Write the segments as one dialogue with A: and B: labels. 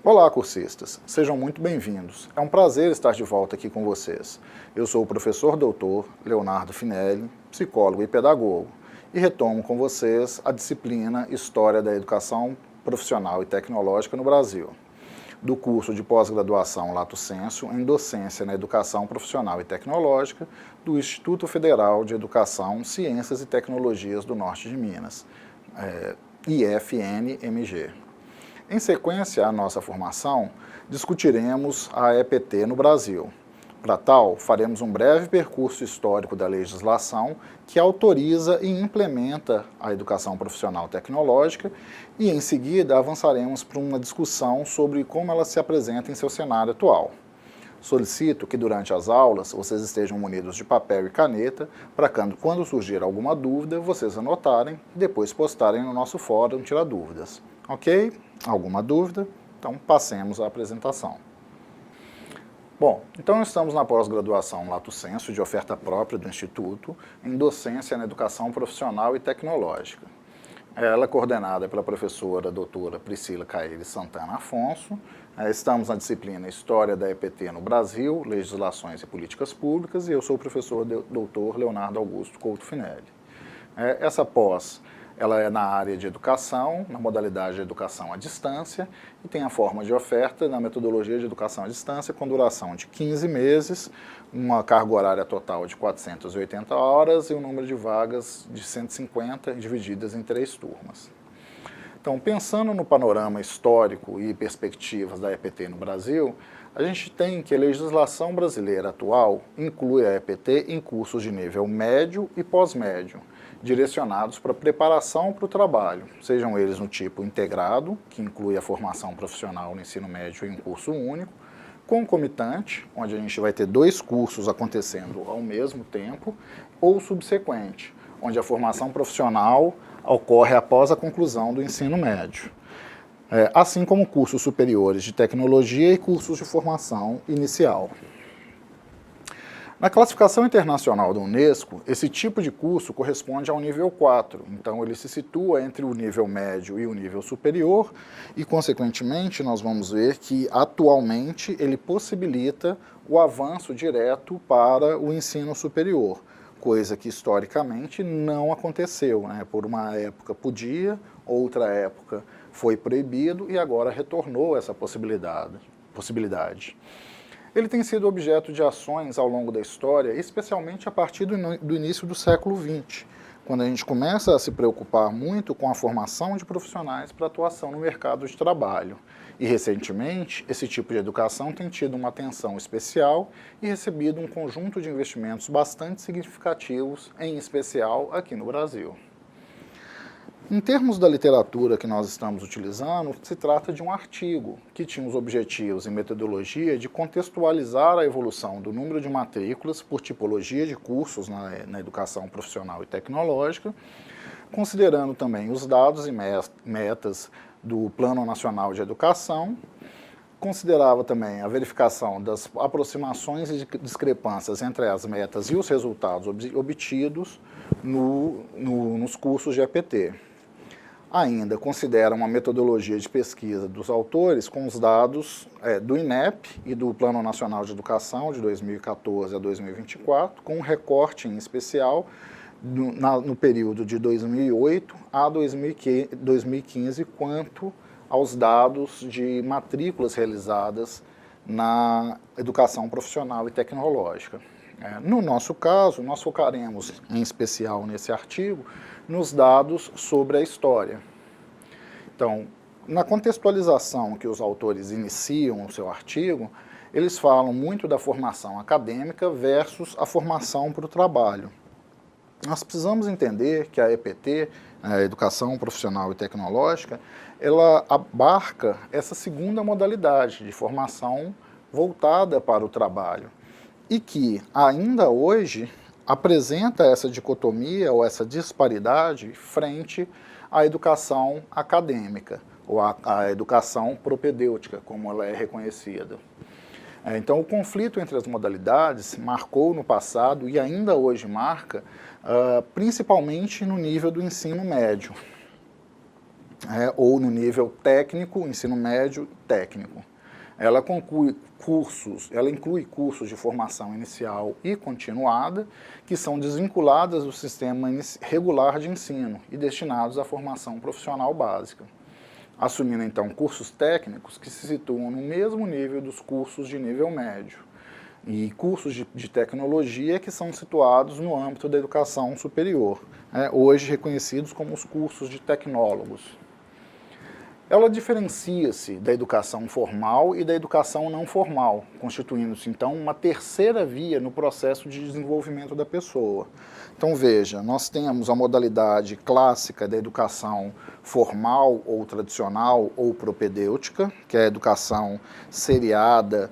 A: Olá, cursistas! Sejam muito bem-vindos. É um prazer estar de volta aqui com vocês. Eu sou o professor doutor Leonardo Finelli, psicólogo e pedagogo, e retomo com vocês a disciplina História da Educação Profissional e Tecnológica no Brasil, do curso de pós-graduação Lato Sensu em Docência na Educação Profissional e Tecnológica do Instituto Federal de Educação, Ciências e Tecnologias do Norte de Minas, IFN-MG. Em sequência à nossa formação, discutiremos a EPT no Brasil. Para tal, faremos um breve percurso histórico da legislação que autoriza e implementa a educação profissional tecnológica e, em seguida, avançaremos para uma discussão sobre como ela se apresenta em seu cenário atual. Solicito que durante as aulas vocês estejam munidos de papel e caneta para quando surgir alguma dúvida, vocês anotarem e depois postarem no nosso fórum Tira Dúvidas. Ok? Alguma dúvida? Então passemos à apresentação. Bom, então estamos na pós-graduação Lato Sensu de oferta própria do Instituto em Docência na Educação Profissional e Tecnológica. Ela é coordenada pela professora doutora Priscila Caire Santana Afonso. Estamos na disciplina História da EPT no Brasil, Legislações e Políticas Públicas, e eu sou o professor doutor Leonardo Augusto Couto Finelli. Essa pós, ela é na área de educação, na modalidade de educação à distância, e tem a forma de oferta na metodologia de educação à distância, com duração de 15 meses, uma carga horária total de 480 horas e um número de vagas de 150, divididas em 3 turmas. Então, pensando no panorama histórico e perspectivas da EPT no Brasil, a gente tem que a legislação brasileira atual inclui a EPT em cursos de nível médio e pós-médio, direcionados para preparação para o trabalho, sejam eles no tipo integrado, que inclui a formação profissional no ensino médio em um curso único, concomitante, onde a gente vai ter 2 cursos acontecendo ao mesmo tempo, ou subsequente, onde a formação profissional ocorre após a conclusão do ensino médio, assim como cursos superiores de tecnologia e cursos de formação inicial. Na classificação internacional da Unesco, esse tipo de curso corresponde ao nível 4, então ele se situa entre o nível médio e o nível superior e, consequentemente, nós vamos ver que, atualmente, ele possibilita o avanço direto para o ensino superior, coisa que, historicamente, não aconteceu, né? Por uma época podia, outra época foi proibido e agora retornou essa possibilidade. Ele tem sido objeto de ações ao longo da história, especialmente a partir do início do século XX, quando a gente começa a se preocupar muito com a formação de profissionais para atuação no mercado de trabalho. E, recentemente, esse tipo de educação tem tido uma atenção especial e recebido um conjunto de investimentos bastante significativos, em especial aqui no Brasil. Em termos da literatura que nós estamos utilizando, se trata de um artigo que tinha os objetivos e metodologia de contextualizar a evolução do número de matrículas por tipologia de cursos na educação profissional e tecnológica, considerando também os dados e metas do Plano Nacional de Educação, considerava também a verificação das aproximações e discrepâncias entre as metas e os resultados obtidos nos cursos de EPT. Ainda considera uma metodologia de pesquisa dos autores com os dados do INEP e do Plano Nacional de Educação de 2014 a 2024, com um recorte em especial no período de 2008 a 2015, quanto aos dados de matrículas realizadas na educação profissional e tecnológica. No nosso caso, nós focaremos em especial nesse artigo nos dados sobre a história. Então, na contextualização que os autores iniciam no seu artigo, eles falam muito da formação acadêmica versus a formação para o trabalho. Nós precisamos entender que a EPT, a Educação Profissional e Tecnológica, ela abarca essa segunda modalidade de formação voltada para o trabalho e que, ainda hoje, apresenta essa dicotomia ou essa disparidade frente à educação acadêmica, ou à educação propedêutica, como ela é reconhecida. Então, o conflito entre as modalidades marcou no passado e ainda hoje marca, principalmente no nível do ensino médio. ou no nível técnico, ensino médio técnico. Ela inclui cursos de formação inicial e continuada, que são desvinculadas do sistema regular de ensino e destinados à formação profissional básica, assumindo então cursos técnicos que se situam no mesmo nível dos cursos de nível médio, e cursos de tecnologia que são situados no âmbito da educação superior, hoje reconhecidos como os cursos de tecnólogos. Ela diferencia-se da educação formal e da educação não formal, constituindo-se, então, uma terceira via no processo de desenvolvimento da pessoa. Então, veja, nós temos a modalidade clássica da educação formal ou tradicional ou propedêutica, que é a educação seriada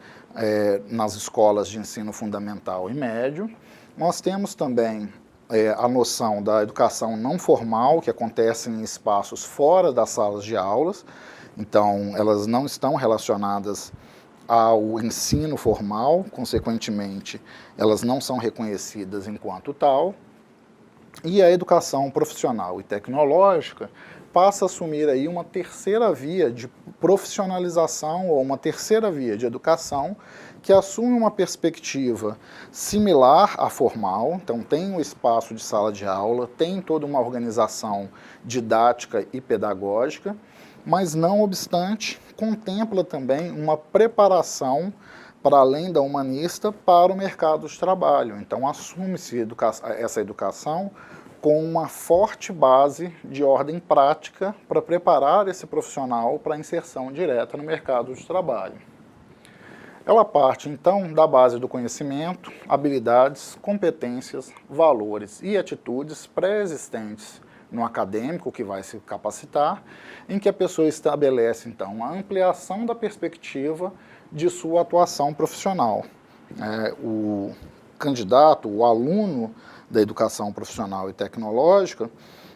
A: nas escolas de ensino fundamental e médio. Nós temos também a noção da educação não formal, que acontece em espaços fora das salas de aulas, então elas não estão relacionadas ao ensino formal, consequentemente elas não são reconhecidas enquanto tal, e a educação profissional e tecnológica passa a assumir aí uma terceira via de profissionalização ou uma terceira via de educação que assume uma perspectiva similar à formal, então tem um espaço de sala de aula, tem toda uma organização didática e pedagógica, mas não obstante, contempla também uma preparação para além da humanista para o mercado de trabalho. Então assume-se essa educação com uma forte base de ordem prática para preparar esse profissional para a inserção direta no mercado de trabalho. Ela parte, então, da base do conhecimento, habilidades, competências, valores e atitudes pré-existentes no acadêmico que vai se capacitar, em que a pessoa estabelece, então, a ampliação da perspectiva de sua atuação profissional. O candidato, o aluno da educação profissional e tecnológica,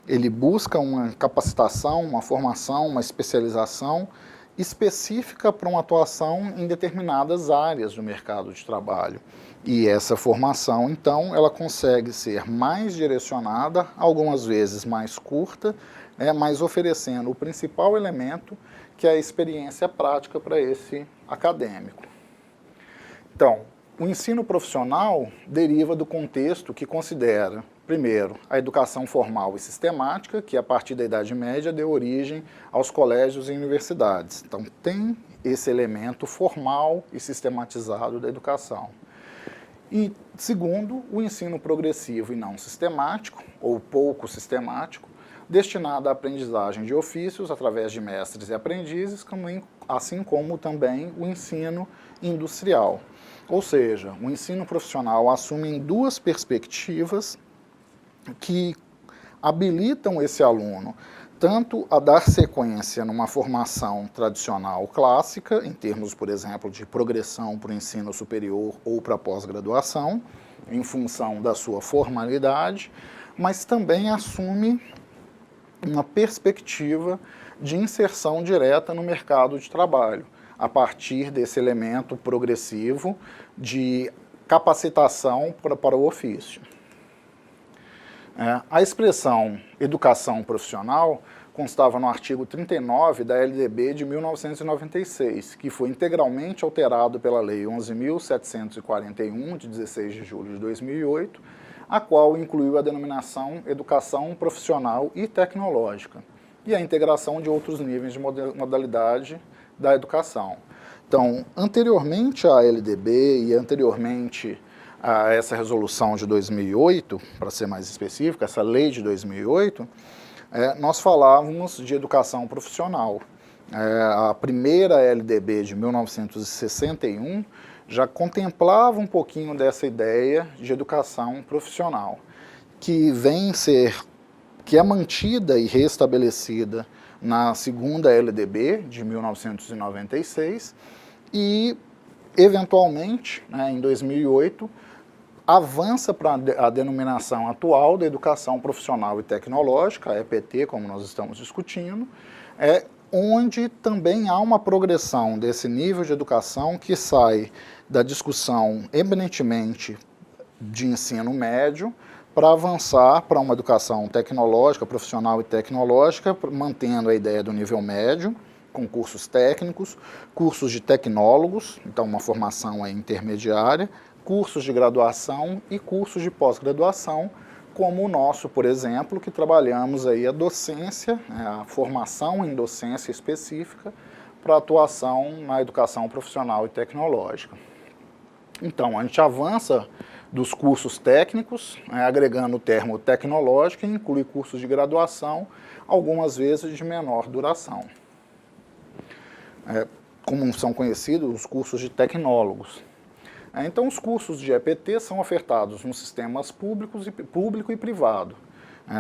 A: ele busca uma capacitação, uma formação, uma especialização específica para uma atuação em determinadas áreas do mercado de trabalho. E essa formação, então, ela consegue ser mais direcionada, algumas vezes mais curta, mas oferecendo o principal elemento, que é a experiência prática para esse acadêmico. Então, o ensino profissional deriva do contexto que considera, primeiro, a educação formal e sistemática, que a partir da Idade Média deu origem aos colégios e universidades. Então, tem esse elemento formal e sistematizado da educação. E, segundo, o ensino progressivo e não sistemático, ou pouco sistemático, destinado à aprendizagem de ofícios através de mestres e aprendizes, assim como também o ensino industrial. Ou seja, o ensino profissional assume duas perspectivas que habilitam esse aluno tanto a dar sequência numa formação tradicional clássica, em termos, por exemplo, de progressão para o ensino superior ou para a pós-graduação, em função da sua formalidade, mas também assume uma perspectiva de inserção direta no mercado de trabalho, a partir desse elemento progressivo de capacitação para o ofício. A expressão educação profissional constava no artigo 39 da LDB de 1996, que foi integralmente alterado pela Lei 11.741, de 16 de julho de 2008, a qual incluiu a denominação educação profissional e tecnológica, e a integração de outros níveis de modalidade da educação. Então, anteriormente à LDB e anteriormente a essa resolução de 2008, para ser mais específico, essa lei de 2008, nós falávamos de educação profissional. A primeira LDB de 1961 já contemplava um pouquinho dessa ideia de educação profissional, que é mantida e restabelecida na segunda LDB de 1996 e, eventualmente, em 2008, avança para a denominação atual da educação profissional e tecnológica, a EPT, como nós estamos discutindo, onde também há uma progressão desse nível de educação que sai da discussão eminentemente de ensino médio para avançar para uma educação tecnológica, profissional e tecnológica, mantendo a ideia do nível médio, com cursos técnicos, cursos de tecnólogos, então uma formação intermediária, cursos de graduação e cursos de pós-graduação, como o nosso, por exemplo, que trabalhamos aí a docência, a formação em docência específica para atuação na educação profissional e tecnológica. Então, a gente avança dos cursos técnicos, agregando o termo tecnológico, e inclui cursos de graduação, algumas vezes de menor duração. Como são conhecidos os cursos de tecnólogos. Então, os cursos de EPT são ofertados nos sistemas público e privado.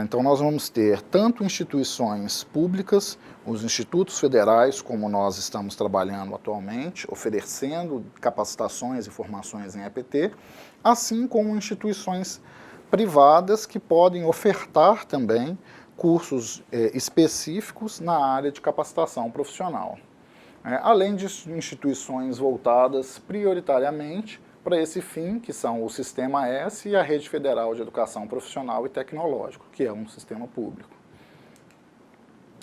A: Então, nós vamos ter tanto instituições públicas, os institutos federais, como nós estamos trabalhando atualmente, oferecendo capacitações e formações em EPT, assim como instituições privadas que podem ofertar também cursos específicos na área de capacitação profissional. Além de instituições voltadas prioritariamente para esse fim, que são o Sistema S e a Rede Federal de Educação Profissional e Tecnológico, que é um sistema público.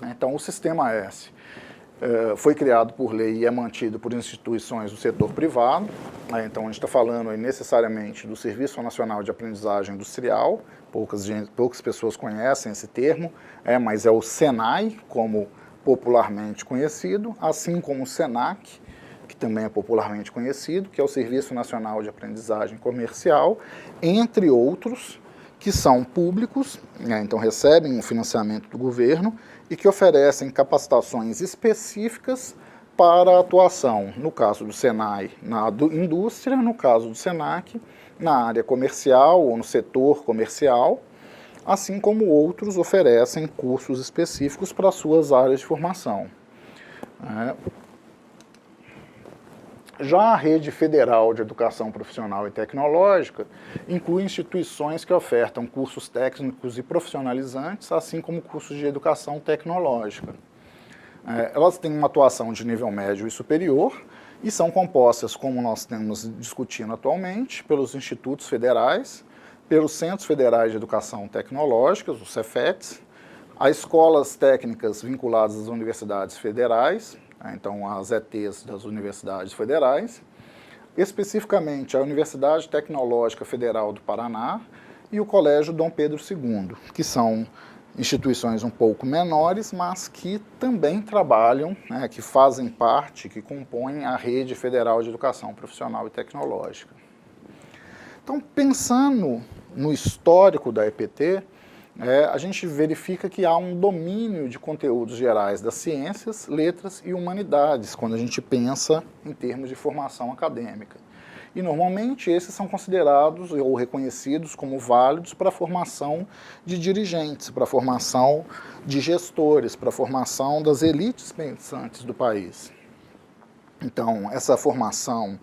A: Então, o Sistema S foi criado por lei e é mantido por instituições do setor privado. Então, a gente está falando aí necessariamente do Serviço Nacional de Aprendizagem Industrial, poucas pessoas conhecem esse termo, mas é o SENAI, como popularmente conhecido, assim como o SENAC, que também é popularmente conhecido, que é o Serviço Nacional de Aprendizagem Comercial, entre outros, que são públicos, então recebem um financiamento do governo e que oferecem capacitações específicas para a atuação, no caso do SENAI, na indústria, no caso do SENAC, na área comercial ou no setor comercial, assim como outros oferecem cursos específicos para suas áreas de formação. Já a Rede Federal de Educação Profissional e Tecnológica inclui instituições que ofertam cursos técnicos e profissionalizantes, assim como cursos de educação tecnológica. Elas têm uma atuação de nível médio e superior e são compostas, como nós estamos discutindo atualmente, pelos institutos federais, pelos Centros Federais de Educação Tecnológica, os Cefets, as escolas técnicas vinculadas às universidades federais, então as ETs das universidades federais, especificamente a Universidade Tecnológica Federal do Paraná e o Colégio Dom Pedro II, que são instituições um pouco menores, mas que também trabalham, que fazem parte, que compõem a Rede Federal de Educação Profissional e Tecnológica. Então, pensando no histórico da EPT, a gente verifica que há um domínio de conteúdos gerais das ciências, letras e humanidades, quando a gente pensa em termos de formação acadêmica. E, normalmente, esses são considerados ou reconhecidos como válidos para a formação de dirigentes, para a formação de gestores, para a formação das elites pensantes do país. Então, essa formação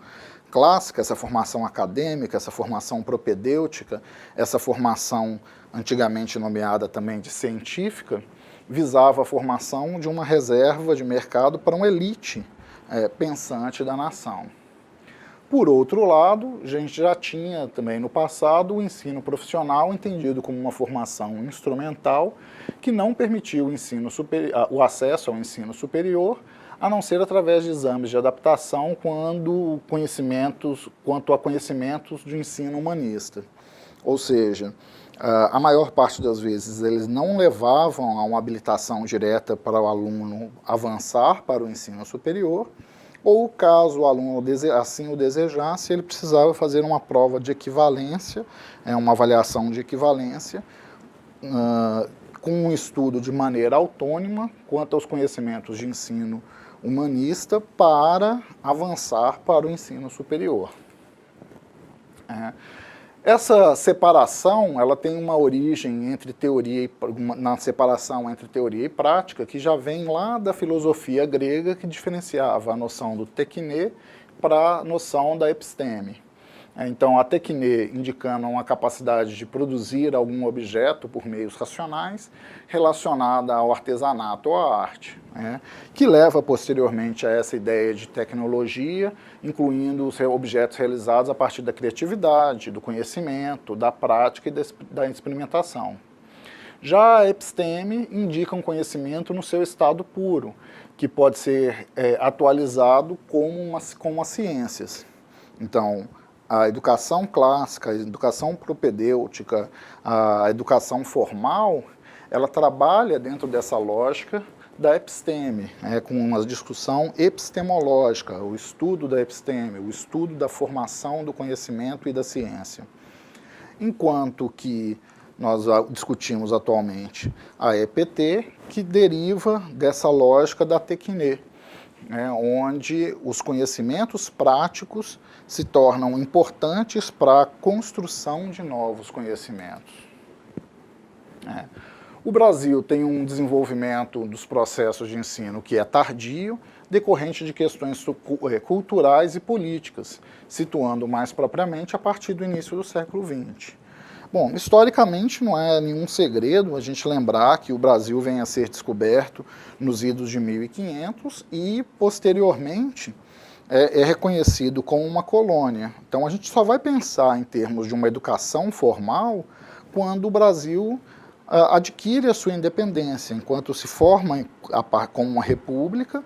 A: clássica, essa formação acadêmica, essa formação propedêutica, essa formação antigamente nomeada também de científica, visava a formação de uma reserva de mercado para uma elite pensante da nação. Por outro lado, a gente já tinha também no passado o ensino profissional entendido como uma formação instrumental que não permitiu o acesso ao ensino superior, a não ser através de exames de adaptação quanto a conhecimentos de ensino humanista. Ou seja, a maior parte das vezes eles não levavam a uma habilitação direta para o aluno avançar para o ensino superior, ou caso o aluno assim o desejasse, ele precisava fazer uma prova de equivalência, uma avaliação de equivalência, com um estudo de maneira autônoma quanto aos conhecimentos de ensino humanista para avançar para o ensino superior. Essa separação, ela tem uma origem na separação entre teoria e prática, que já vem lá da filosofia grega, que diferenciava a noção do tekne para a noção da episteme. Então, a TECNE indicando uma capacidade de produzir algum objeto por meios racionais relacionada ao artesanato ou à arte, né, que leva posteriormente a essa ideia de tecnologia, incluindo os objetos realizados a partir da criatividade, do conhecimento, da prática e da experimentação. Já a episteme indica um conhecimento no seu estado puro, que pode ser atualizado como as ciências. Então, a educação clássica, a educação propedêutica, a educação formal, ela trabalha dentro dessa lógica da episteme, com uma discussão epistemológica, o estudo da episteme, o estudo da formação do conhecimento e da ciência. Enquanto que nós discutimos atualmente a EPT, que deriva dessa lógica da TECNE, onde os conhecimentos práticos se tornam importantes para a construção de novos conhecimentos. O Brasil tem um desenvolvimento dos processos de ensino que é tardio, decorrente de questões culturais e políticas, situando mais propriamente a partir do início do século XX. Bom, historicamente não é nenhum segredo a gente lembrar que o Brasil vem a ser descoberto nos idos de 1500 e, posteriormente, é reconhecido como uma colônia. Então a gente só vai pensar em termos de uma educação formal quando o Brasil adquire a sua independência, enquanto se forma como uma república,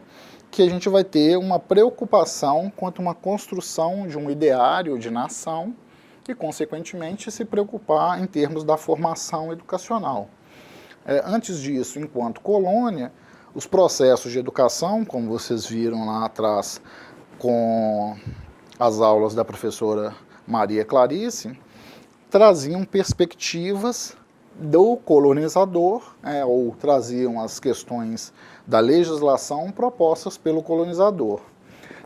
A: que a gente vai ter uma preocupação quanto a uma construção de um ideário de nação, e, consequentemente, se preocupar em termos da formação educacional. Antes disso, enquanto colônia, os processos de educação, como vocês viram lá atrás com as aulas da professora Maria Clarice, traziam perspectivas do colonizador, ou traziam as questões da legislação propostas pelo colonizador.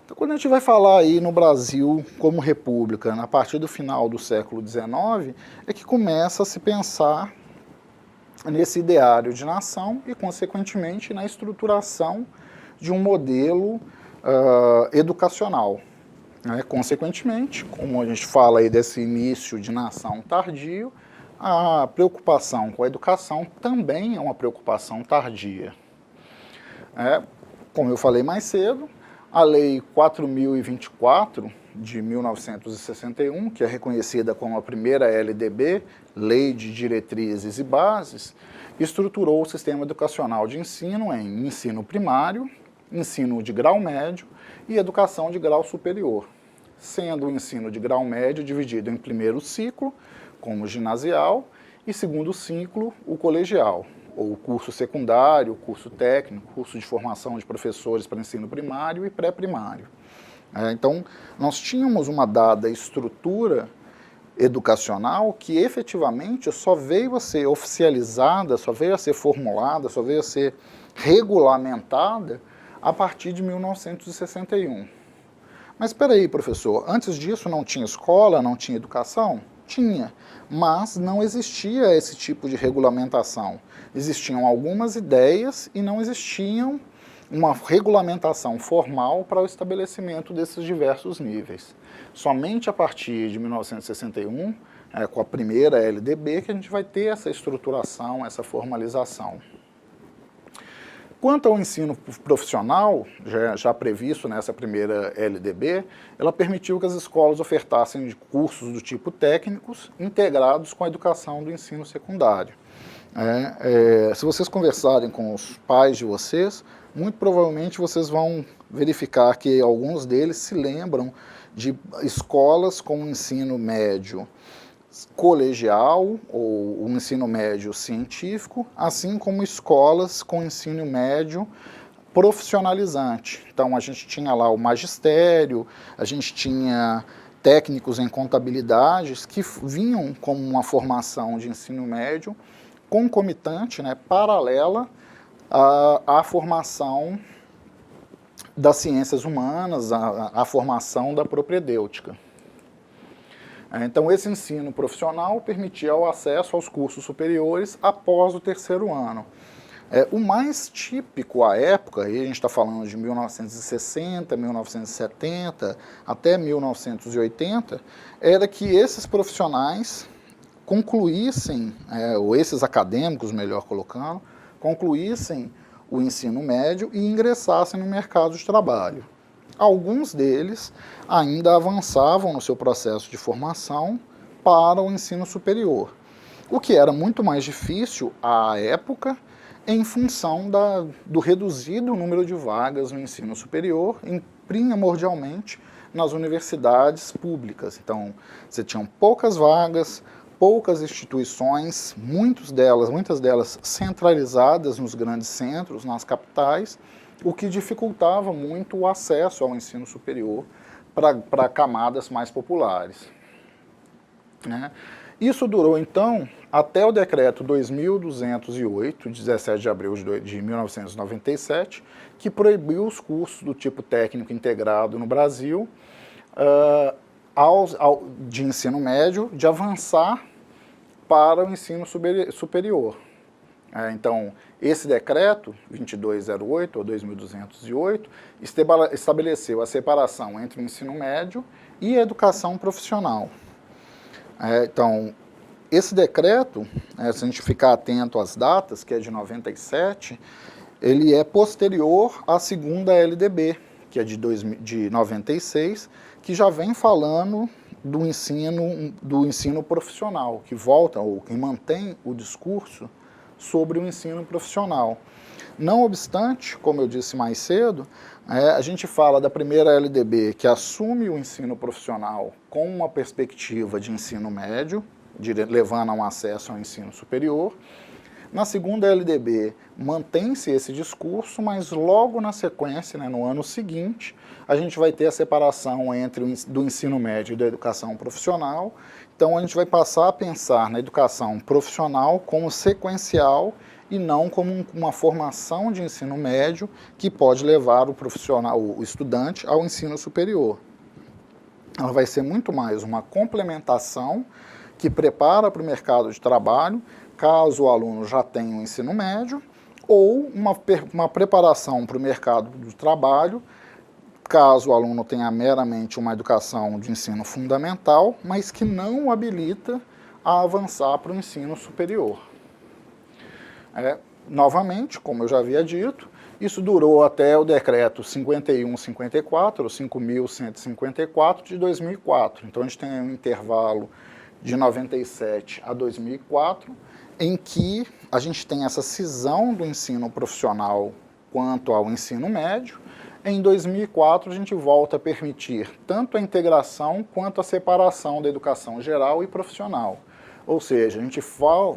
A: Então, quando a gente vai falar aí no Brasil como república, a partir do final do século XIX, é que começa a se pensar nesse ideário de nação e, consequentemente, na estruturação de um modelo educacional. Consequentemente, como a gente fala aí desse início de nação tardio, a preocupação com a educação também é uma preocupação tardia. Como eu falei mais cedo, a Lei 4.024, de 1961, que é reconhecida como a primeira LDB, Lei de Diretrizes e Bases, estruturou o sistema educacional de ensino em ensino primário, ensino de grau médio e educação de grau superior, sendo o ensino de grau médio dividido em primeiro ciclo, como ginasial, e segundo ciclo, o colegial, ou curso secundário, curso técnico, curso de formação de professores para ensino primário e pré-primário. Então, nós tínhamos uma dada estrutura educacional que efetivamente só veio a ser oficializada, só veio a ser formulada, só veio a ser regulamentada a partir de 1961. Mas espera aí, professor, antes disso não tinha escola, não tinha educação? Tinha, mas não existia esse tipo de regulamentação. Existiam algumas ideias e não existiam uma regulamentação formal para o estabelecimento desses diversos níveis. Somente a partir de 1961, com a primeira LDB, que a gente vai ter essa estruturação, essa formalização. Quanto ao ensino profissional, já previsto nessa primeira LDB, ela permitiu que as escolas ofertassem cursos do tipo técnicos integrados com a educação do ensino secundário. Se vocês conversarem com os pais de vocês, muito provavelmente vocês vão verificar que alguns deles se lembram de escolas com ensino médio colegial ou um ensino médio científico, assim como escolas com ensino médio profissionalizante. Então a gente tinha lá o magistério, a gente tinha técnicos em contabilidades que vinham como uma formação de ensino médio concomitante, paralela à formação das ciências humanas, à formação da propedêutica. Então, esse ensino profissional permitia o acesso aos cursos superiores após o terceiro ano. O mais típico à época, e a gente está falando de 1960, 1970 até 1980, era que esses profissionais concluíssem, ou esses acadêmicos, melhor colocando, concluíssem o ensino médio e ingressassem no mercado de trabalho. Alguns deles ainda avançavam no seu processo de formação para o ensino superior, o que era muito mais difícil à época, em função do reduzido número de vagas no ensino superior, primordialmente nas universidades públicas. Então, você tinha poucas vagas, poucas instituições, muitas delas centralizadas nos grandes centros, nas capitais, o que dificultava muito o acesso ao ensino superior para camadas mais populares. Isso durou, então, até o decreto 2208, 17 de abril de 1997, que proibiu os cursos do tipo técnico integrado no Brasil, de ensino médio, de avançar para o ensino superior. Então, esse decreto, 2208, ou 2208, estabeleceu a separação entre o ensino médio e a educação profissional. Então, esse decreto, se a gente ficar atento às datas, que é de 97, ele é posterior à segunda LDB, que é de 96, que já vem falando do ensino profissional, que volta ou que mantém o discurso sobre o ensino profissional. Não obstante, como eu disse mais cedo, a gente fala da primeira LDB, que assume o ensino profissional com uma perspectiva de ensino médio, levando a um acesso ao ensino superior. Na segunda LDB, mantém-se esse discurso, mas logo na sequência, no ano seguinte, a gente vai ter a separação do ensino médio e da educação profissional. Então, a gente vai passar a pensar na educação profissional como sequencial e não como uma formação de ensino médio que pode levar o estudante ao ensino superior. Ela vai ser muito mais uma complementação que prepara para o mercado de trabalho, caso o aluno já tenha um ensino médio, ou uma preparação para o mercado de trabalho, caso o aluno tenha meramente uma educação de ensino fundamental, mas que não o habilita a avançar para o ensino superior. Novamente, como eu já havia dito, isso durou até o decreto 5154, ou 5.154, de 2004. Então, a gente tem um intervalo de 97 a 2004, em que a gente tem essa cisão do ensino profissional quanto ao ensino médio. Em 2004, a gente volta a permitir tanto a integração quanto a separação da educação geral e profissional. Ou seja, a gente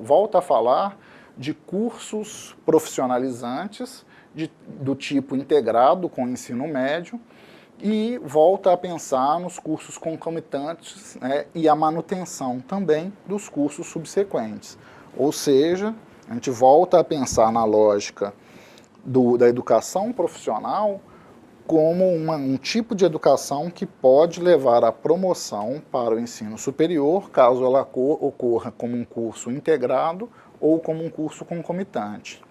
A: volta a falar de cursos profissionalizantes do tipo integrado com o ensino médio e volta a pensar nos cursos concomitantes, e a manutenção também dos cursos subsequentes. Ou seja, a gente volta a pensar na lógica da educação profissional como um tipo de educação que pode levar à promoção para o ensino superior, caso ela ocorra como um curso integrado ou como um curso concomitante.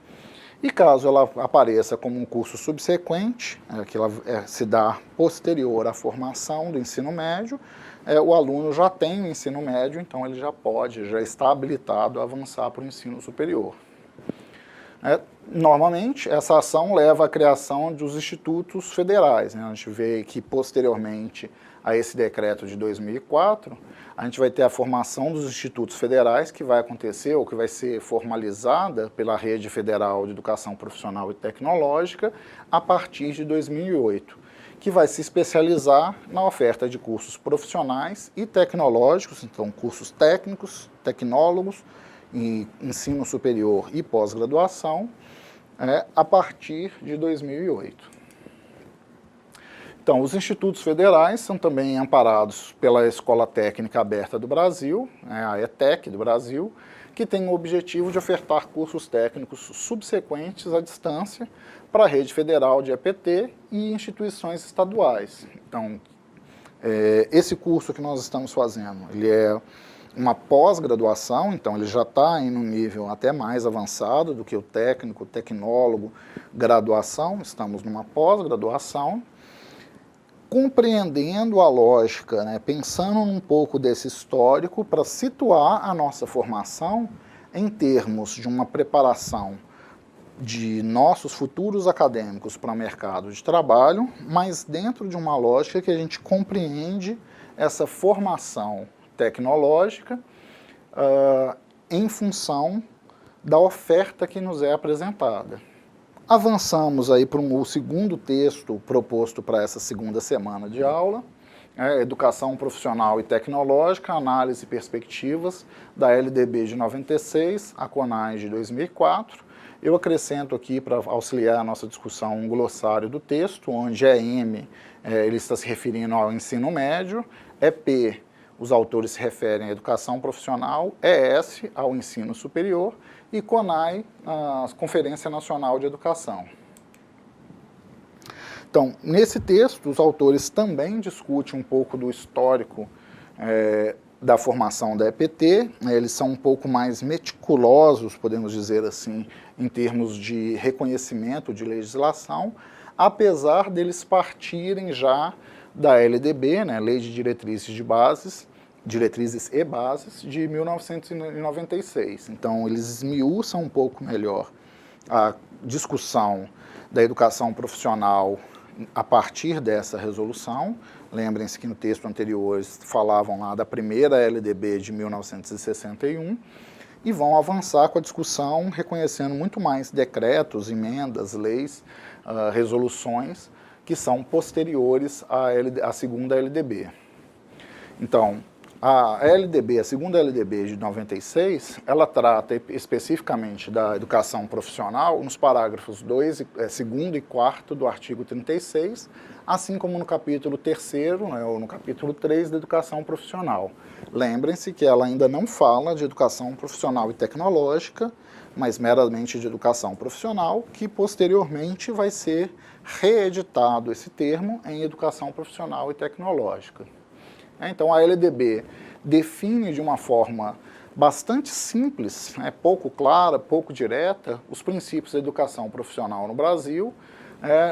A: E caso ela apareça como um curso subsequente, que ela se dá posterior à formação do ensino médio, o aluno já tem o ensino médio, então ele já está habilitado a avançar para o ensino superior. Normalmente, essa ação leva à criação dos institutos federais. A gente vê que, posteriormente a esse decreto de 2004, a gente vai ter a formação dos institutos federais, que vai acontecer, ou que vai ser formalizada pela Rede Federal de Educação Profissional e Tecnológica, a partir de 2008, que vai se especializar na oferta de cursos profissionais e tecnológicos, então cursos técnicos, tecnólogos, em ensino superior e pós-graduação, a partir de 2008. Então, os institutos federais são também amparados pela Escola Técnica Aberta do Brasil, a ETEC do Brasil, que tem o objetivo de ofertar cursos técnicos subsequentes à distância para a rede federal de EPT e instituições estaduais. Então, esse curso que nós estamos fazendo, ele é uma pós-graduação, então ele já está em um nível até mais avançado do que o técnico, tecnólogo, graduação, estamos numa pós-graduação, compreendendo a lógica, né, pensando um pouco desse histórico para situar a nossa formação em termos de uma preparação de nossos futuros acadêmicos para o mercado de trabalho, mas dentro de uma lógica que a gente compreende essa formação tecnológica em função da oferta que nos é apresentada. Avançamos aí para o segundo texto proposto para essa segunda semana de aula, Educação Profissional e Tecnológica, Análise e Perspectivas, da LDB de 96, a CONAS de 2004. Eu acrescento aqui, para auxiliar a nossa discussão, um glossário do texto, onde EM ele está se referindo ao ensino médio, EP, os autores se referem à educação profissional, ES, ao ensino superior, e CONAI, a Conferência Nacional de Educação. Então, nesse texto, os autores também discutem um pouco do histórico da formação da EPT, eles são um pouco mais meticulosos, podemos dizer assim, em termos de reconhecimento de legislação, apesar deles partirem já da LDB, né, Lei de Diretrizes e Bases, de 1996. Então, eles esmiuçam um pouco melhor a discussão da educação profissional a partir dessa resolução. Lembrem-se que no texto anterior eles falavam lá da primeira LDB de 1961 e vão avançar com a discussão reconhecendo muito mais decretos, emendas, leis, resoluções que são posteriores à segunda LDB. Então, a segunda LDB de 96, ela trata especificamente da educação profissional nos parágrafos 2º e 4º do artigo 36, assim como no capítulo 3º, né, ou no capítulo 3 da educação profissional. Lembrem-se que ela ainda não fala de educação profissional e tecnológica, mas meramente de educação profissional, que posteriormente vai ser reeditado esse termo em educação profissional e tecnológica. Então, a LDB define de uma forma bastante simples, pouco clara, pouco direta, os princípios da educação profissional no Brasil,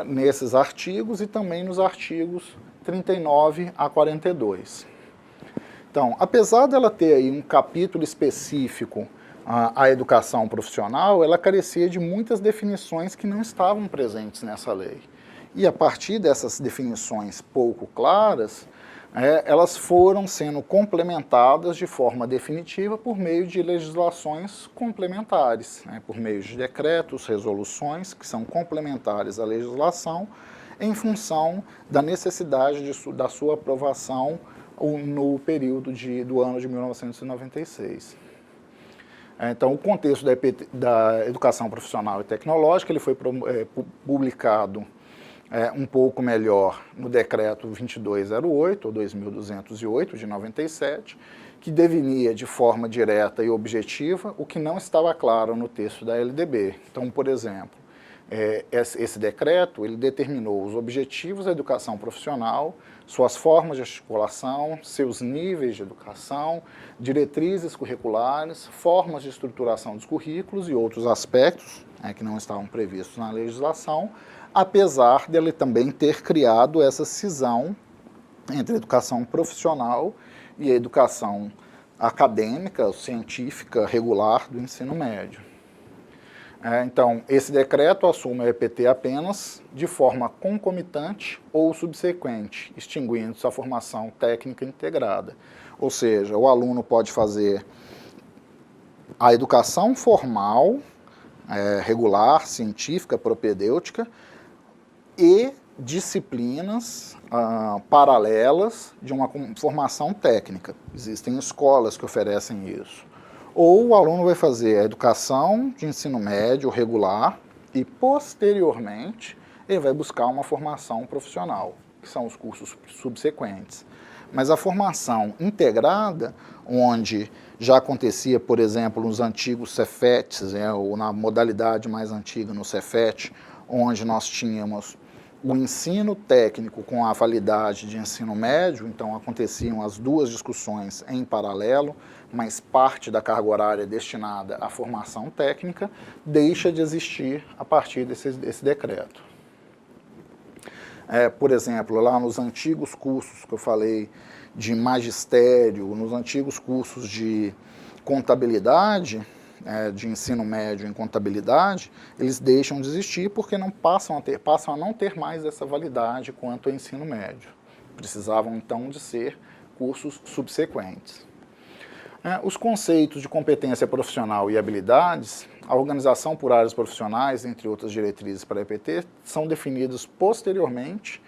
A: nesses artigos e também nos artigos 39 a 42. Então, apesar dela ter aí um capítulo específico à educação profissional, ela carecia de muitas definições que não estavam presentes nessa lei. E a partir dessas definições pouco claras, elas foram sendo complementadas de forma definitiva por meio de legislações complementares, por meio de decretos, resoluções que são complementares à legislação em função da necessidade da sua aprovação no período do ano de 1996. Então, o contexto da educação profissional e tecnológica ele foi publicado um pouco melhor no decreto 2208, ou 2208, de 97, que definia de forma direta e objetiva o que não estava claro no texto da LDB. Então, por exemplo, esse decreto ele determinou os objetivos da educação profissional, suas formas de articulação, seus níveis de educação, diretrizes curriculares, formas de estruturação dos currículos e outros aspectos que não estavam previstos na legislação, apesar dele também ter criado essa cisão entre a educação profissional e a educação acadêmica, científica, regular do ensino médio. Então, esse decreto assume a EPT apenas de forma concomitante ou subsequente, extinguindo sua formação técnica integrada. Ou seja, o aluno pode fazer a educação formal, regular, científica, propedêutica, e disciplinas paralelas de uma formação técnica. Existem escolas que oferecem isso. Ou o aluno vai fazer a educação de ensino médio regular e, posteriormente, ele vai buscar uma formação profissional, que são os cursos subsequentes. Mas a formação integrada, onde já acontecia, por exemplo, nos antigos Cefetes, ou na modalidade mais antiga no Cefet, onde nós tínhamos o ensino técnico com a validade de ensino médio, então aconteciam as duas discussões em paralelo, mas parte da carga horária destinada à formação técnica deixa de existir a partir desse decreto. Por exemplo, lá nos antigos cursos que eu falei de magistério, nos antigos cursos de contabilidade, de ensino médio em contabilidade, eles deixam de existir porque passam a não ter mais essa validade quanto ao ensino médio. Precisavam, então, de ser cursos subsequentes. Os conceitos de competência profissional e habilidades, a organização por áreas profissionais, entre outras diretrizes para a EPT, são definidos posteriormente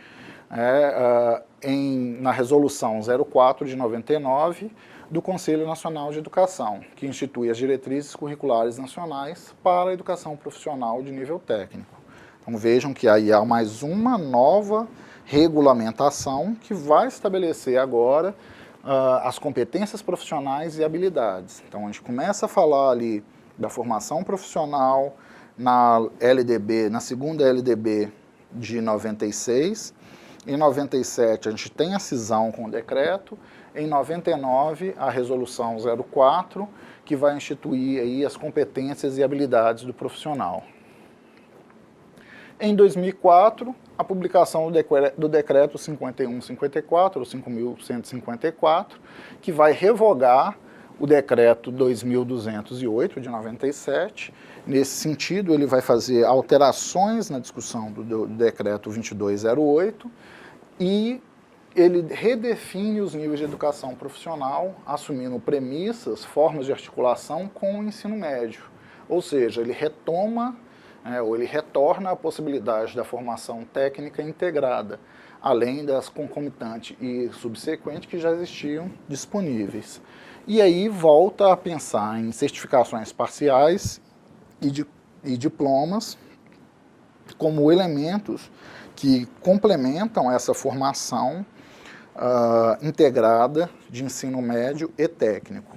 A: na Resolução 04 de 99, do Conselho Nacional de Educação, que institui as diretrizes curriculares nacionais para a educação profissional de nível técnico. Então vejam que aí há mais uma nova regulamentação que vai estabelecer agora as competências profissionais e habilidades. Então a gente começa a falar ali da formação profissional na LDB, na segunda LDB de 96, em 97 a gente tem a cisão com o decreto, em 99 a resolução 04, que vai instituir aí as competências e habilidades do profissional. Em 2004, a publicação do decreto 5154, ou 5.154, que vai revogar o decreto 2.208 de 97. Nesse sentido, ele vai fazer alterações na discussão do decreto 2208 e ele redefine os níveis de educação profissional, assumindo premissas, formas de articulação com o ensino médio. Ou seja, ele retoma, ou ele retorna a possibilidade da formação técnica integrada, além das concomitantes e subsequentes que já existiam disponíveis. E aí volta a pensar em certificações parciais e diplomas como elementos que complementam essa formação integrada de ensino médio e técnico,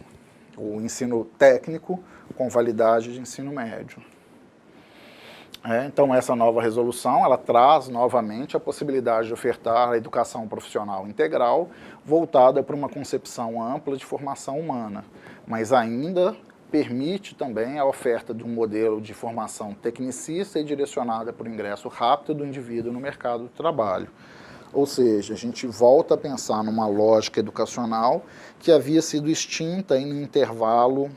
A: o ensino técnico com validade de ensino médio. Então essa nova resolução, ela traz novamente a possibilidade de ofertar a educação profissional integral voltada para uma concepção ampla de formação humana, mas ainda permite também a oferta de um modelo de formação tecnicista e direcionada para o ingresso rápido do indivíduo no mercado de trabalho. Ou seja, a gente volta a pensar numa lógica educacional que havia sido extinta em um intervalo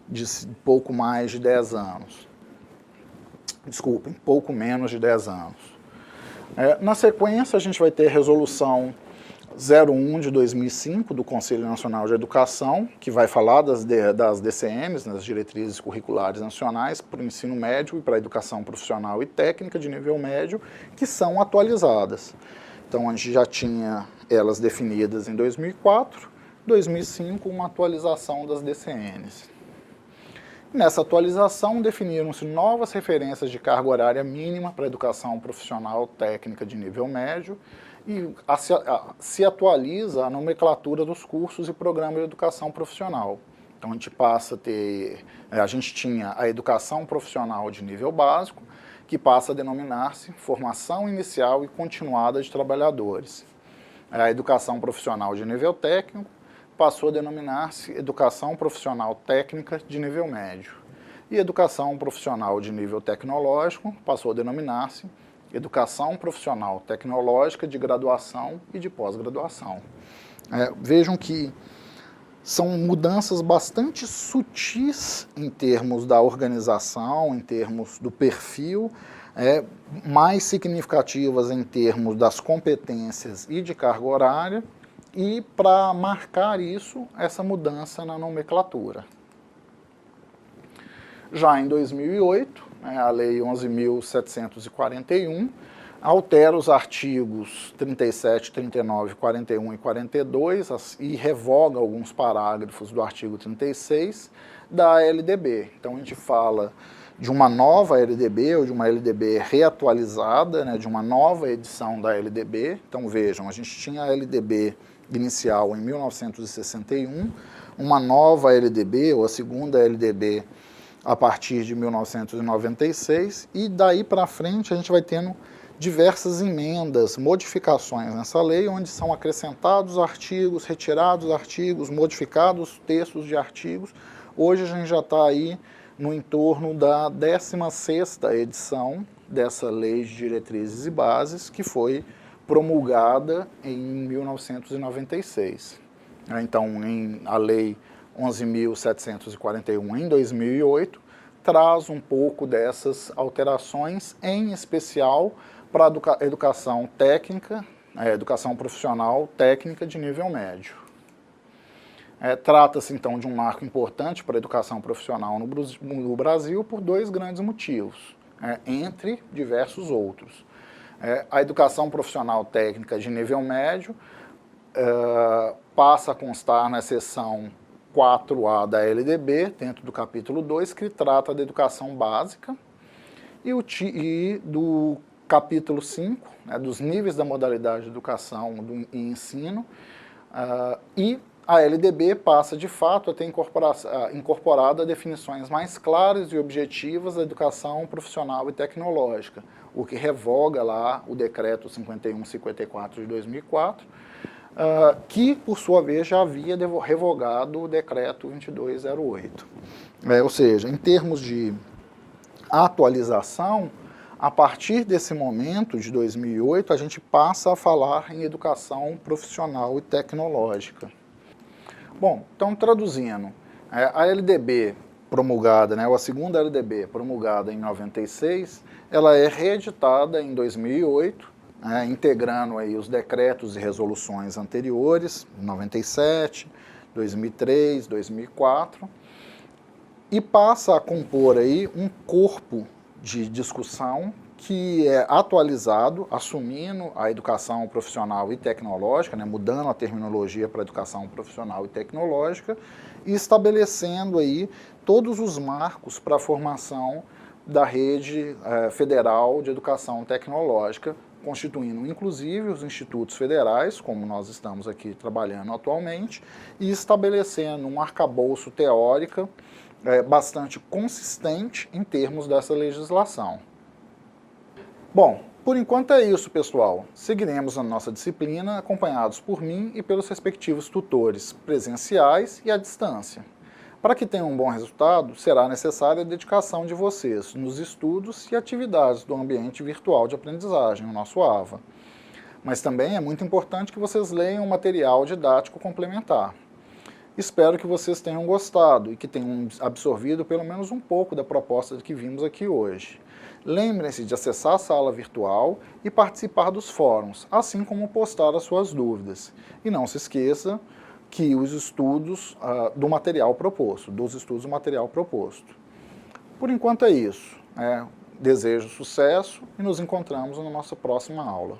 A: de pouco mais de 10 anos. Desculpem, pouco menos de 10 anos. Na sequência, a gente vai ter a Resolução 01 de 2005 do Conselho Nacional de Educação, que vai falar das DCMs, das Diretrizes Curriculares Nacionais, para o ensino médio e para a educação profissional e técnica de nível médio, que são atualizadas. Então, a gente já tinha elas definidas em 2004, 2005, uma atualização das DCNs. Nessa atualização, definiram-se novas referências de carga horária mínima para a educação profissional técnica de nível médio e se atualiza a nomenclatura dos cursos e programas de educação profissional. Então, a gente passa a ter, a gente tinha a educação profissional de nível básico, que passa a denominar-se Formação Inicial e Continuada de Trabalhadores. A educação profissional de nível técnico passou a denominar-se Educação Profissional Técnica de Nível Médio. E Educação Profissional de Nível Tecnológico passou a denominar-se Educação Profissional Tecnológica de Graduação e de Pós-Graduação. Vejam que são mudanças bastante sutis em termos da organização, em termos do perfil, mais significativas em termos das competências e de carga horária, e para marcar isso, essa mudança na nomenclatura. Já em 2008, a Lei 11.741, altera os artigos 37, 39, 41 e 42 e revoga alguns parágrafos do artigo 36 da LDB. Então, a gente fala de uma nova LDB ou de uma LDB reatualizada, de uma nova edição da LDB. Então, vejam, a gente tinha a LDB inicial em 1961, uma nova LDB, ou a segunda LDB, a partir de 1996, e daí para frente a gente vai tendo diversas emendas, modificações nessa lei, onde são acrescentados artigos, retirados artigos, modificados textos de artigos. Hoje a gente já está aí no entorno da 16ª edição dessa Lei de Diretrizes e Bases, que foi promulgada em 1996. Então, a Lei 11.741, em 2008, traz um pouco dessas alterações, em especial para a educação técnica, educação profissional técnica de nível médio. Trata-se, então, de um marco importante para a educação profissional no Brasil por dois grandes motivos, entre diversos outros. A educação profissional técnica de nível médio passa a constar na seção 4A da LDB, dentro do capítulo 2, que trata da educação básica, e do capítulo 5, dos níveis da modalidade de educação e ensino, e a LDB passa, de fato, a ter incorporado definições mais claras e objetivas da educação profissional e tecnológica, o que revoga lá o decreto 5154 de 2004, que, por sua vez, já havia revogado o decreto 2208. Ou seja, em termos de atualização, a partir desse momento, de 2008, a gente passa a falar em educação profissional e tecnológica. Bom, então, traduzindo, a LDB promulgada, a segunda LDB promulgada em 96, ela é reeditada em 2008, integrando aí os decretos e resoluções anteriores, 97, 2003, 2004, e passa a compor aí um corpo de discussão que é atualizado, assumindo a educação profissional e tecnológica, mudando a terminologia para educação profissional e tecnológica, e estabelecendo aí todos os marcos para a formação da rede federal de educação tecnológica, constituindo inclusive os institutos federais, como nós estamos aqui trabalhando atualmente, e estabelecendo um arcabouço teórico bastante consistente em termos dessa legislação. Bom, por enquanto é isso, pessoal. Seguiremos a nossa disciplina acompanhados por mim e pelos respectivos tutores presenciais e à distância. Para que tenha um bom resultado, será necessária a dedicação de vocês nos estudos e atividades do ambiente virtual de aprendizagem, o nosso AVA. Mas também é muito importante que vocês leiam o material didático complementar. Espero que vocês tenham gostado e que tenham absorvido pelo menos um pouco da proposta que vimos aqui hoje. Lembrem-se de acessar a sala virtual e participar dos fóruns, assim como postar as suas dúvidas. E não se esqueça que os estudos do material proposto, Por enquanto é isso. Desejo sucesso e nos encontramos na nossa próxima aula.